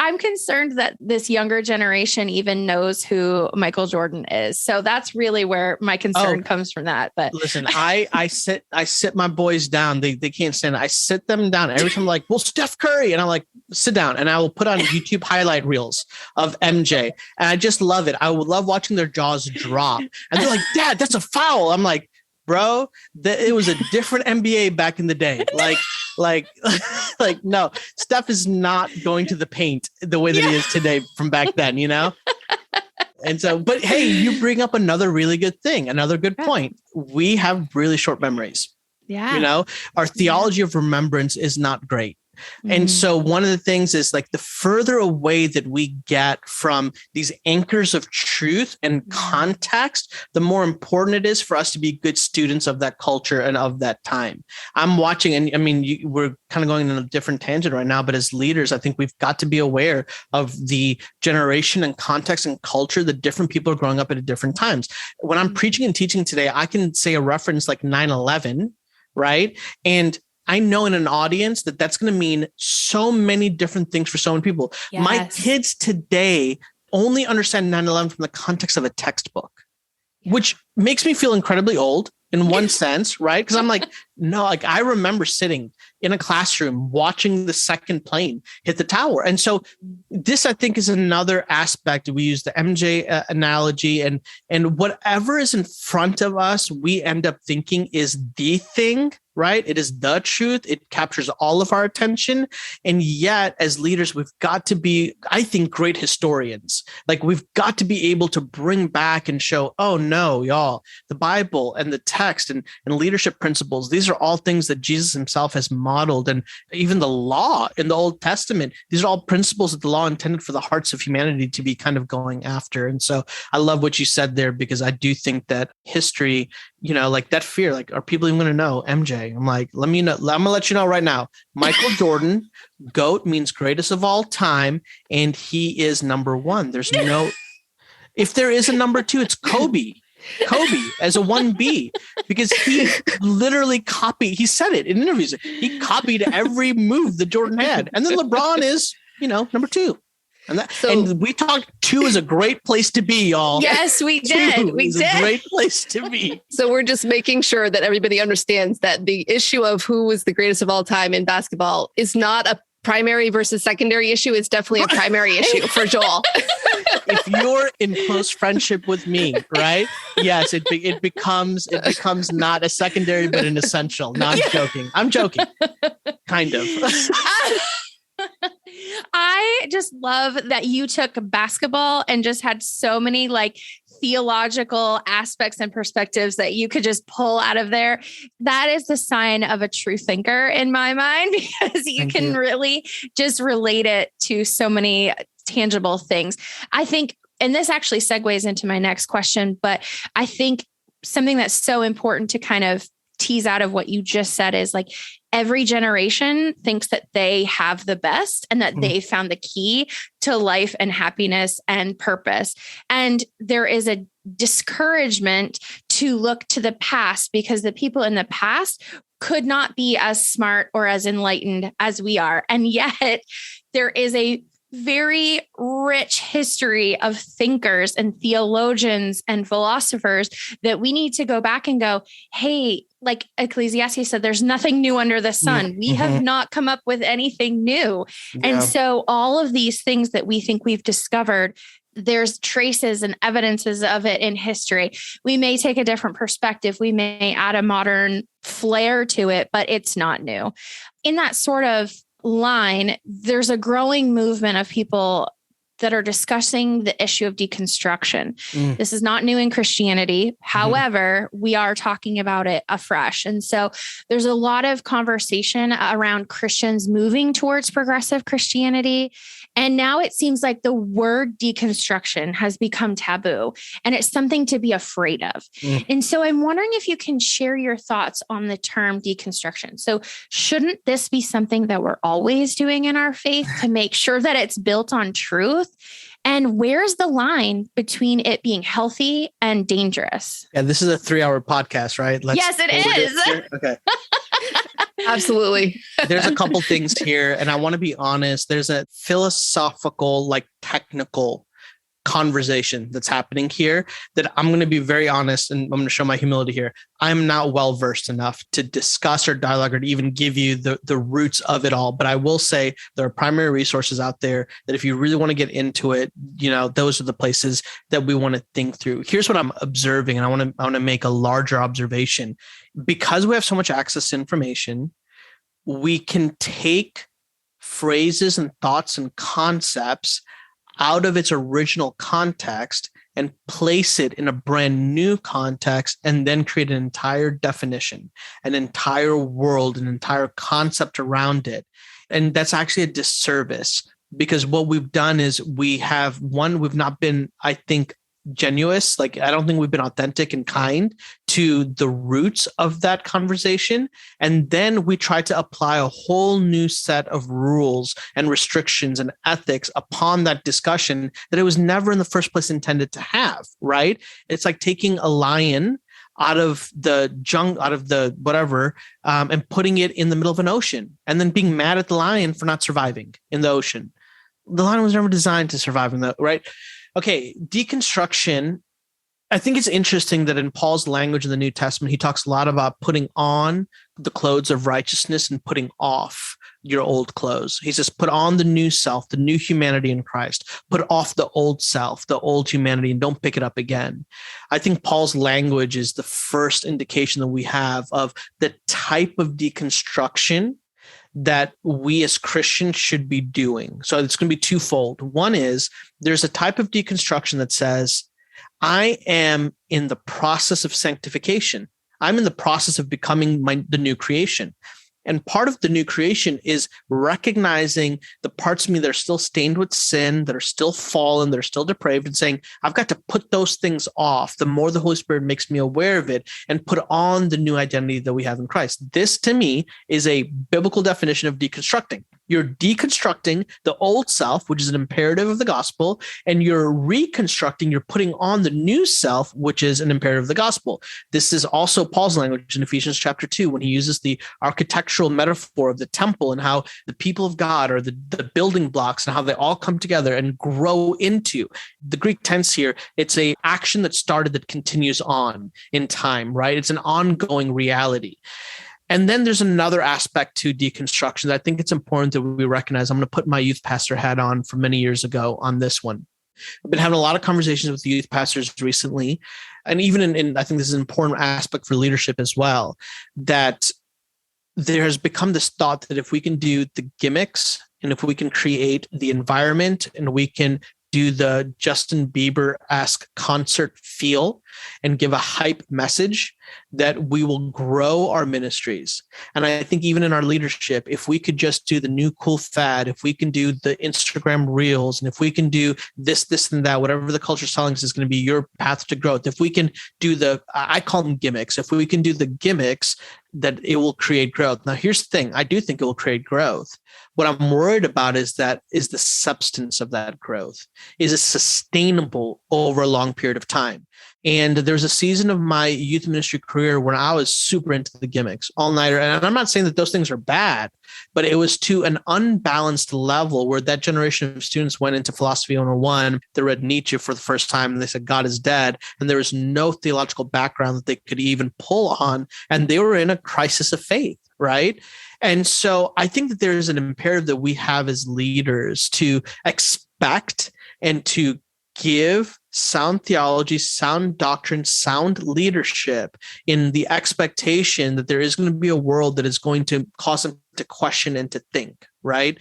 I'm concerned that this younger generation even knows who Michael Jordan is. So that's really where my concern comes from that. But listen, I sit my boys down. They can't stand it. I sit them down every time. I'm like, well, Steph Curry. And I'm like, sit down. And I will put on YouTube highlight reels of MJ. And I just love it. I would love watching their jaws drop. And they're like, Dad, that's a foul. I'm like, bro, it was a different NBA back in the day. Like, no, Steph is not going to the paint the way that he is today from back then, And so, but hey, you bring up another really good thing, another good point. We have really short memories. Yeah. Our theology of remembrance is not great. And so one of the things is like the further away that we get from these anchors of truth and context, the more important it is for us to be good students of that culture and of that time. I'm watching, and I mean, we're kind of going in a different tangent right now, but as leaders, I think we've got to be aware of the generation and context and culture that different people are growing up at different times. When I'm preaching and teaching today, I can say a reference like 9/11, right? And I know in an audience that's going to mean so many different things for so many people. Yes. My kids today only understand 9/11 from the context of a textbook, which makes me feel incredibly old in one sense, right? Because I'm like, no, like I remember sitting in a classroom watching the second plane hit the tower. And so this, I think, is another aspect. We use the MJ analogy, and whatever is in front of us, we end up thinking is the thing, right? It is the truth. It captures all of our attention. And yet, as leaders, we've got to be, I think, great historians. Like we've got to be able to bring back and show, oh no, y'all, the Bible and the text and leadership principles, these are all things that Jesus himself has modeled. And even the law in the Old Testament, these are all principles that the law intended for the hearts of humanity to be kind of going after. And so I love what you said there, because I do think that history, like that fear, like, are people even going to know MJ? I'm like, let me know. I'm going to let you know right now. Michael Jordan, GOAT means greatest of all time. And he is number one. There's no, if there is a number two, it's Kobe as a 1B, because he literally copied, he said it in interviews. He copied every move that Jordan had. And then LeBron is, number two. And we talked 2 is a great place to be, y'all. Yes, we did. We did. A great place to be. So we're just making sure that everybody understands that the issue of who was the greatest of all time in basketball is not a primary versus secondary issue. It's definitely a primary issue for Joel. If you're in close friendship with me, right? Yes, it becomes not a secondary, but an essential. No, I'm joking. Kind of. I just love that you took basketball and just had so many theological aspects and perspectives that you could just pull out of there. That is the sign of a true thinker in my mind, because you can really just relate it to so many tangible things. I think, and this actually segues into my next question, but I think something that's so important to kind of tease out of what you just said is every generation thinks that they have the best and that they found the key to life and happiness and purpose. And there is a discouragement to look to the past, because the people in the past could not be as smart or as enlightened as we are. And yet there is a very rich history of thinkers and theologians and philosophers that we need to go back and go, hey, like Ecclesiastes said, there's nothing new under the sun. We have not come up with anything new. Yeah. And so all of these things that we think we've discovered, there's traces and evidences of it in history. We may take a different perspective. We may add a modern flair to it, but it's not new. In that sort of line, there's a growing movement of people that are discussing the issue of deconstruction. This is not new in Christianity. However, we are talking about it afresh. And so there's a lot of conversation around Christians moving towards progressive Christianity. And now it seems like the word deconstruction has become taboo, and it's something to be afraid of. And so I'm wondering if you can share your thoughts on the term deconstruction. So shouldn't this be something that we're always doing in our faith to make sure that it's built on truth? And where's the line between it being healthy and dangerous? Yeah, this is a 3-hour podcast, right? Yes, it is. Okay. Absolutely. There's a couple things here, and I want to be honest. There's a philosophical, technical conversation that's happening here that I'm going to be very honest, and I'm going to show my humility here. I'm not well-versed enough to discuss or dialogue or to even give you the roots of it all. But I will say there are primary resources out there that if you really want to get into it, those are the places that we want to think through. Here's what I'm observing, and I want to make a larger observation. Because we have so much access to information, we can take phrases and thoughts and concepts out of its original context and place it in a brand new context, and then create an entire definition, an entire world, an entire concept around it. And that's actually a disservice, because what we've done is we've not been, I think, genuine. I don't think we've been authentic and kind to the roots of that conversation. And then we try to apply a whole new set of rules and restrictions and ethics upon that discussion that it was never in the first place intended to have, right? It's like taking a lion out of the junk, out of the whatever, and putting it in the middle of an ocean, and then being mad at the lion for not surviving in the ocean. The lion was never designed to survive in the, right? Okay, deconstruction. I think it's interesting that in Paul's language in the New Testament, he talks a lot about putting on the clothes of righteousness and putting off your old clothes. He says, put on the new self, the new humanity in Christ. Put off the old self, the old humanity, and don't pick it up again. I think Paul's language is the first indication that we have of the type of deconstruction that we as Christians should be doing. So it's going to be twofold. One is there's a type of deconstruction that says, I am in the process of sanctification. I'm in the process of becoming the new creation. And part of the new creation is recognizing the parts of me that are still stained with sin, that are still fallen, that are still depraved, and saying, I've got to put those things off. The more the Holy Spirit makes me aware of it and put on the new identity that we have in Christ. This, to me, is a biblical definition of deconstructing. You're deconstructing the old self, which is an imperative of the gospel, and you're reconstructing, you're putting on the new self, which is an imperative of the gospel. This is also Paul's language in Ephesians chapter 2, when he uses the architectural metaphor of the temple and how the people of God are the building blocks and how they all come together and grow into. The Greek tense here, it's an action that started that continues on in time, right? It's an ongoing reality. And then there's another aspect to deconstruction that I think it's important that we recognize. I'm going to put my youth pastor hat on from many years ago on this one. I've been having a lot of conversations with youth pastors recently, and even in I think this is an important aspect for leadership as well, that there has become this thought that if we can do the gimmicks and if we can create the environment and we can do the Justin Bieber-esque concert feel and give a hype message, that we will grow our ministries. And I think even in our leadership, if we could just do the new cool fad, if we can do the Instagram reels, and if we can do this, and that, whatever the culture is telling us is going to be your path to growth, if we can do I call them gimmicks, if we can do the gimmicks, that it will create growth. Now, here's the thing. I do think it will create growth. What I'm worried about is the substance of that growth. Is it sustainable over a long period of time? And there's a season of my youth ministry career when I was super into the gimmicks, all-nighter. And I'm not saying that those things are bad, but it was to an unbalanced level where that generation of students went into Philosophy 101. They read Nietzsche for the first time and they said, God is dead. And there was no theological background that they could even pull on. And they were in a crisis of faith, right? And so I think that there is an imperative that we have as leaders to expect and to give sound theology, sound doctrine, sound leadership in the expectation that there is going to be a world that is going to cause them to question and to think, right?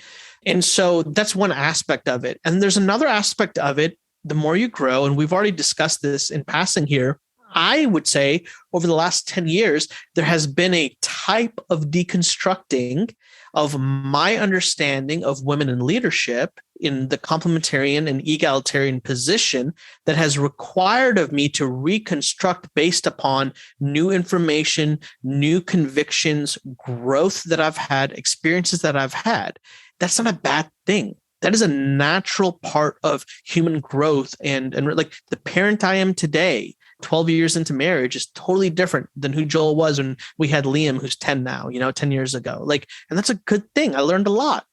And so that's one aspect of it. And there's another aspect of it, the more you grow, and we've already discussed this in passing here, I would say over the last 10 years, there has been a type of deconstructing of my understanding of women in leadership in the complementarian and egalitarian position that has required of me to reconstruct based upon new information, new convictions, growth that I've had, experiences that I've had. That's not a bad thing. That is a natural part of human growth. And like the parent I am today, 12 years into marriage, is totally different than who Joel was when we had Liam, who's 10 now, 10 years ago. And that's a good thing. I learned a lot,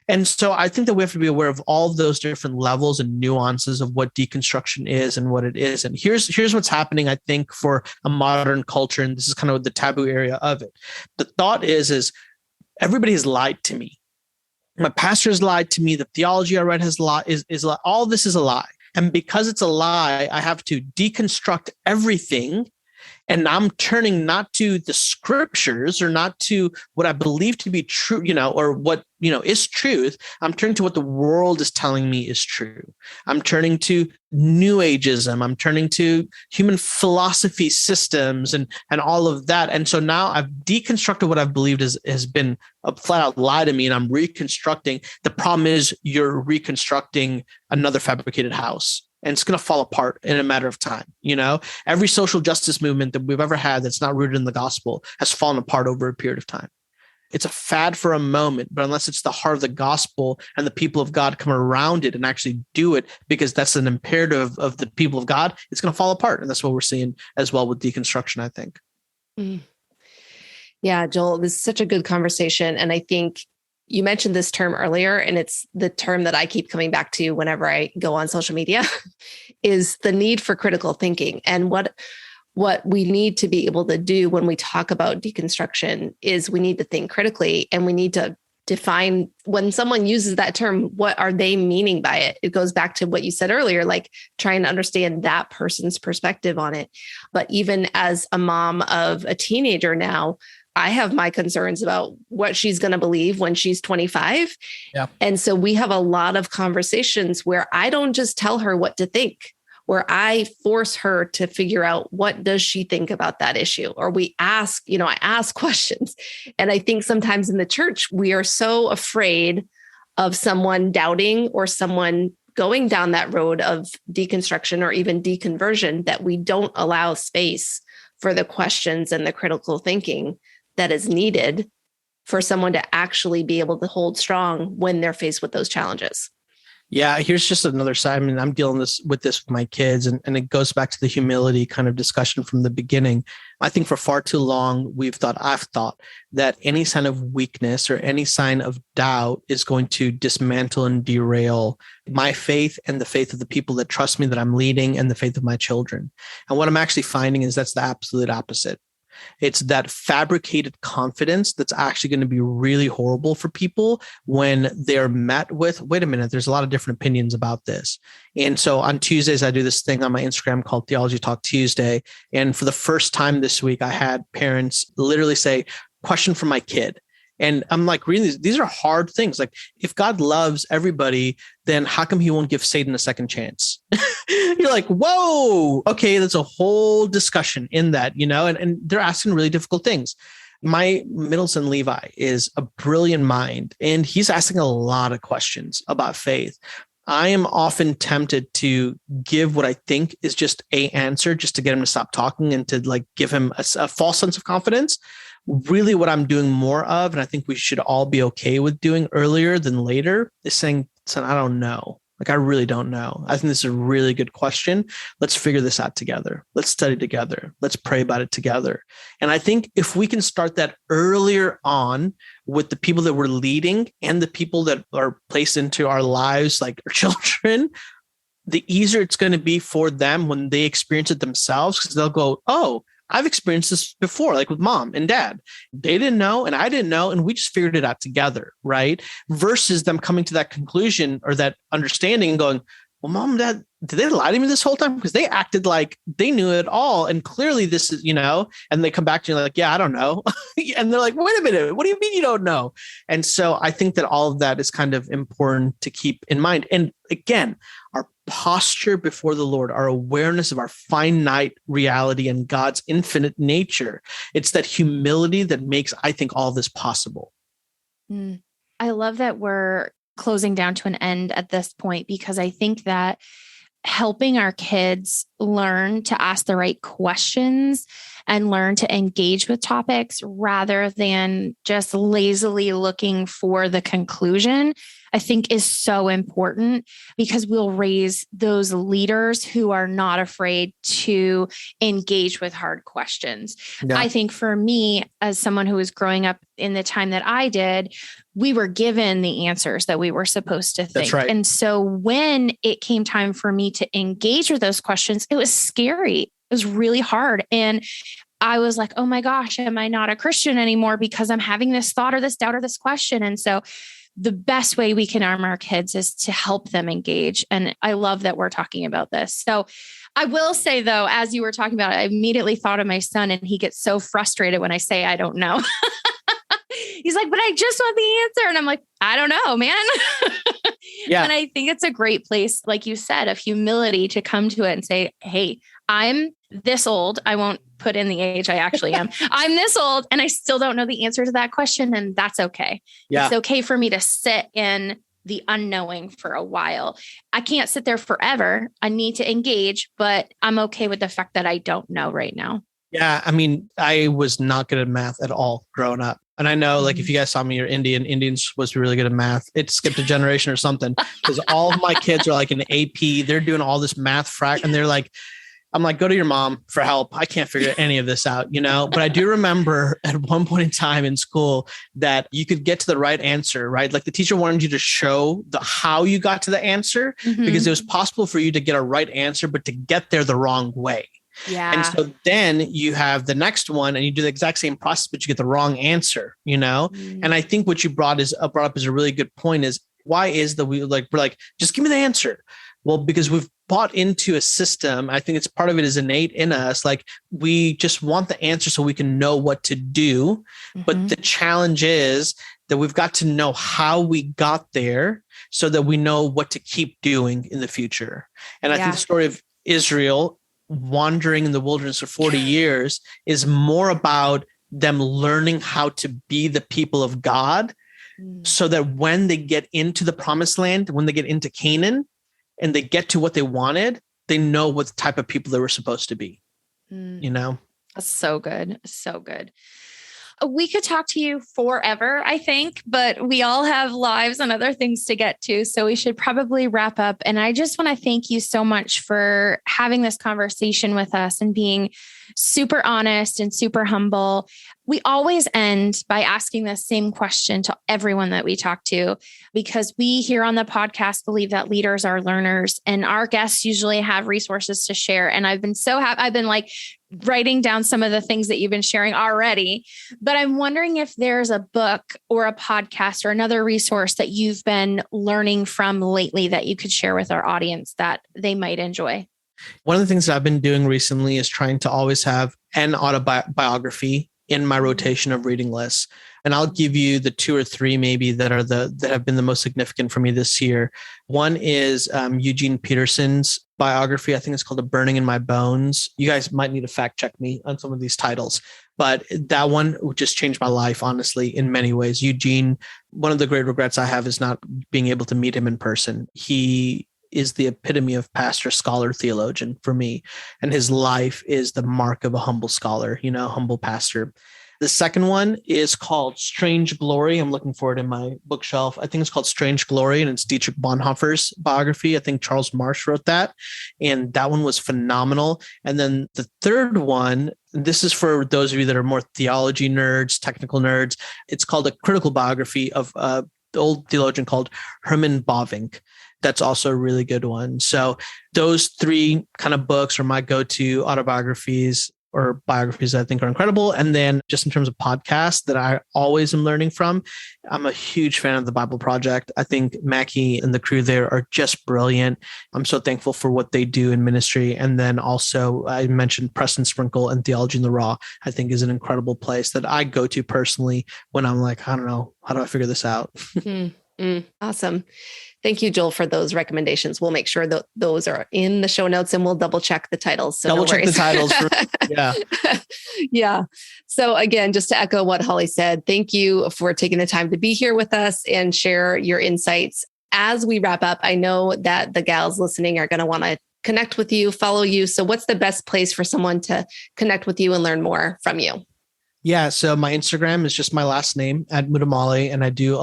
And so I think that we have to be aware of all of those different levels and nuances of what deconstruction is and what it is. And here's what's happening, I think, for a modern culture. And this is kind of the taboo area of it. The thought is everybody has lied to me. My pastor has lied to me. The theology I read has lied. All this is a lie. And because it's a lie, I have to deconstruct everything. And I'm turning not to the scriptures or not to what I believe to be true, or what, is truth. I'm turning to what the world is telling me is true. I'm turning to New Ageism. I'm turning to human philosophy systems and all of that. And so now I've deconstructed what I've believed has been a flat out lie to me, and I'm reconstructing. The problem is you're reconstructing another fabricated house. And it's going to fall apart in a matter of time. Every social justice movement that we've ever had that's not rooted in the gospel has fallen apart over a period of time. It's a fad for a moment, but unless it's the heart of the gospel and the people of God come around it and actually do it, because that's an imperative of the people of God, it's going to fall apart. And that's what we're seeing as well with deconstruction, I think. Mm. Yeah, Joel, this is such a good conversation. And I think you mentioned this term earlier, and it's the term that I keep coming back to whenever I go on social media, is the need for critical thinking. And what we need to be able to do when we talk about deconstruction is we need to think critically, and we need to define, when someone uses that term, what are they meaning by it? It goes back to what you said earlier, like trying to understand that person's perspective on it. But even as a mom of a teenager now, I have my concerns about what she's going to believe when she's 25. Yeah. And so we have a lot of conversations where I don't just tell her what to think, where I force her to figure out what does she think about that issue? Or we ask, I ask questions. And I think sometimes in the church, we are so afraid of someone doubting or someone going down that road of deconstruction or even deconversion that we don't allow space for the questions and the critical thinking that is needed for someone to actually be able to hold strong when they're faced with those challenges. Yeah, here's just another side. I mean, I'm dealing with this with my kids, and it goes back to the humility kind of discussion from the beginning. I think for far too long, I've thought that any sign of weakness or any sign of doubt is going to dismantle and derail my faith and the faith of the people that trust me, that I'm leading, and the faith of my children. And what I'm actually finding is that's the absolute opposite. It's that fabricated confidence that's actually going to be really horrible for people when they're met with, wait a minute, there's a lot of different opinions about this. And so on Tuesdays, I do this thing on my Instagram called Theology Talk Tuesday. And for the first time this week, I had parents literally say, question for my kid. And I'm like, really, these are hard things. Like, if God loves everybody, then how come he won't give Satan a second chance? You're like, whoa, okay, there's a whole discussion in that, and they're asking really difficult things. My middle son, Levi, is a brilliant mind, and he's asking a lot of questions about faith. I am often tempted to give what I think is just an answer just to get him to stop talking and to give him a false sense of confidence. Really what I'm doing more of, and I think we should all be okay with doing earlier than later, is saying, son, I don't know. I really don't know. I think this is a really good question. Let's figure this out together. Let's study together. Let's pray about it together. And I think if we can start that earlier on with the people that we're leading and the people that are placed into our lives, like our children, the easier it's going to be for them when they experience it themselves, because they'll go, oh, I've experienced this before, like with mom and dad. They didn't know and I didn't know, and we just figured it out together, right? Versus them coming to that conclusion or that understanding and going, well, mom and dad, did they lie to me this whole time? Because they acted like they knew it all. And clearly this is, and they come back to you like, yeah, I don't know. And they're like, wait a minute, what do you mean you don't know? And so I think that all of that is kind of important to keep in mind. And again, our posture before the Lord, our awareness of our finite reality and God's infinite nature. It's that humility that makes, I think, all this possible. I love that we're closing down to an end at this point, because I think that helping our kids learn to ask the right questions and learn to engage with topics rather than just lazily looking for the conclusion, I think is so important, because we'll raise those leaders who are not afraid to engage with hard questions. Yeah. I think for me, as someone who was growing up in the time that I did, we were given the answers that we were supposed to think. That's right. And so when it came time for me to engage with those questions, it was scary. It was really hard. And I was like, oh my gosh, am I not a Christian anymore because I'm having this thought or this doubt or this question? And so the best way we can arm our kids is to help them engage. And I love that we're talking about this. So I will say, though, as you were talking about it, I immediately thought of my son, and he gets so frustrated when I say, I don't know. He's like, but I just want the answer. And I'm like, I don't know, man. Yeah. And I think it's a great place, like you said, of humility to come to it and say, hey, I'm this old. I won't put in the age I actually am. I'm this old and I still don't know the answer to that question. And that's okay. Yeah. It's okay for me to sit in the unknowing for a while. I can't sit there forever. I need to engage, but I'm okay with the fact that I don't know right now. Yeah. I mean, I was not good at math at all growing up. And I know, like, if you guys saw me, you're Indian. Indians supposed to be really good at math. It skipped a generation or something because all of my kids are like in AP. They're doing all this math and they're like, I'm like, go to your mom for help. I can't figure any of this out, But I do remember at one point in time in school that you could get to the right answer, right? Like the teacher wanted you to show how you got to the answer because it was possible for you to get a right answer, but to get there the wrong way. Yeah. And so then you have the next one and you do the exact same process, but you get the wrong answer, And I think what you brought up is a really good point is why is that we're like, just give me the answer. Well, because we've bought into a system. I think it's part of it is innate in us. Like we just want the answer so we can know what to do. But the challenge is that we've got to know how we got there so that we know what to keep doing in the future. And I think the story of Israel wandering in the wilderness for 40 years is more about them learning how to be the people of God so that when they get into the promised land, when they get into Canaan and they get to what they wanted, they know what type of people they were supposed to be, That's so good. So good. We could talk to you forever, I think, but we all have lives and other things to get to. So we should probably wrap up. And I just want to thank you so much for having this conversation with us and being super honest and super humble. We always end by asking the same question to everyone that we talk to, because we here on the podcast believe that leaders are learners and our guests usually have resources to share. And I've been so happy. I've been like writing down some of the things that you've been sharing already, but I'm wondering if there's a book or a podcast or another resource that you've been learning from lately that you could share with our audience that they might enjoy. One of the things that I've been doing recently is trying to always have an autobiography in my rotation of reading lists. And I'll give you the 2 or 3 maybe that have been the most significant for me this year. One is Eugene Peterson's biography. I think it's called A Burning in My Bones. You guys might need to fact check me on some of these titles, but that one just changed my life, honestly, in many ways. Eugene, one of the great regrets I have is not being able to meet him in person. He is the epitome of pastor, scholar, theologian for me. And his life is the mark of a humble scholar, humble pastor. The second one is called Strange Glory. I'm looking for it in my bookshelf. I think it's called Strange Glory, and it's Dietrich Bonhoeffer's biography. I think Charles Marsh wrote that, and that one was phenomenal. And then the third one, this is for those of you that are more theology nerds, technical nerds. It's called A Critical Biography of the old theologian called Herman Bavinck. That's also a really good one. So those 3 kind of books are my go-to autobiographies or biographies that I think are incredible. And then just in terms of podcasts that I always am learning from, I'm a huge fan of the Bible Project. I think Mackie and the crew there are just brilliant. I'm so thankful for what they do in ministry. And then also I mentioned Preston Sprinkle and Theology in the Raw, I think is an incredible place that I go to personally when I'm like, I don't know, how do I figure this out? Awesome. Thank you, Joel, for those recommendations. We'll make sure that those are in the show notes and we'll double check the titles. So check the titles. Yeah. Yeah. So again, just to echo what Holly said, thank you for taking the time to be here with us and share your insights. As we wrap up, I know that the gals listening are going to want to connect with you, follow you. So what's the best place for someone to connect with you and learn more from you? Yeah. So my Instagram is just my last name @Muddamalle. And I do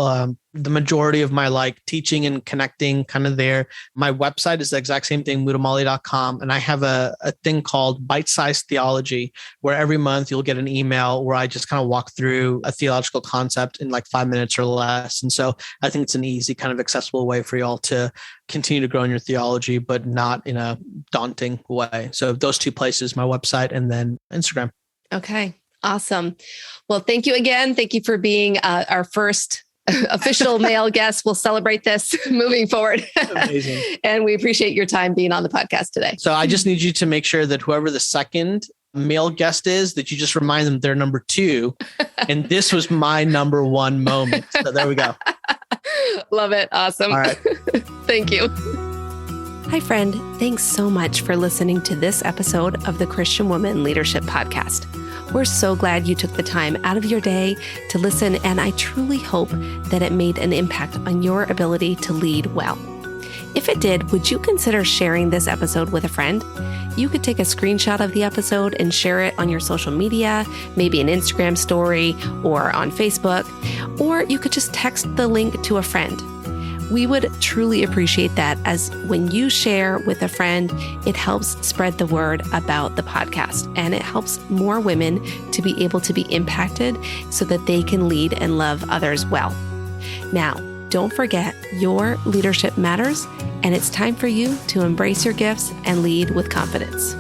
the majority of my teaching and connecting kind of there. My website is the exact same thing, muddamalle.com. And I have a thing called Bite-Sized Theology, where every month you'll get an email where I just kind of walk through a theological concept in 5 minutes or less. And so I think it's an easy kind of accessible way for y'all to continue to grow in your theology, but not in a daunting way. So those 2 places, my website and then Instagram. Okay. Awesome. Well, thank you again. Thank you for being our first official male guest. We'll celebrate this moving forward. Amazing. And we appreciate your time being on the podcast today. So I just need you to make sure that whoever the second male guest is, that you just remind them they're number 2. And this was my number 1 moment. So there we go. Love it. Awesome. All right. Thank you. Hi, friend. Thanks so much for listening to this episode of the Christian Woman Leadership Podcast. We're so glad you took the time out of your day to listen, and I truly hope that it made an impact on your ability to lead well. If it did, would you consider sharing this episode with a friend? You could take a screenshot of the episode and share it on your social media, maybe an Instagram story or on Facebook, or you could just text the link to a friend. We would truly appreciate that, as when you share with a friend, it helps spread the word about the podcast, and it helps more women to be able to be impacted so that they can lead and love others well. Now, don't forget, your leadership matters, and it's time for you to embrace your gifts and lead with confidence.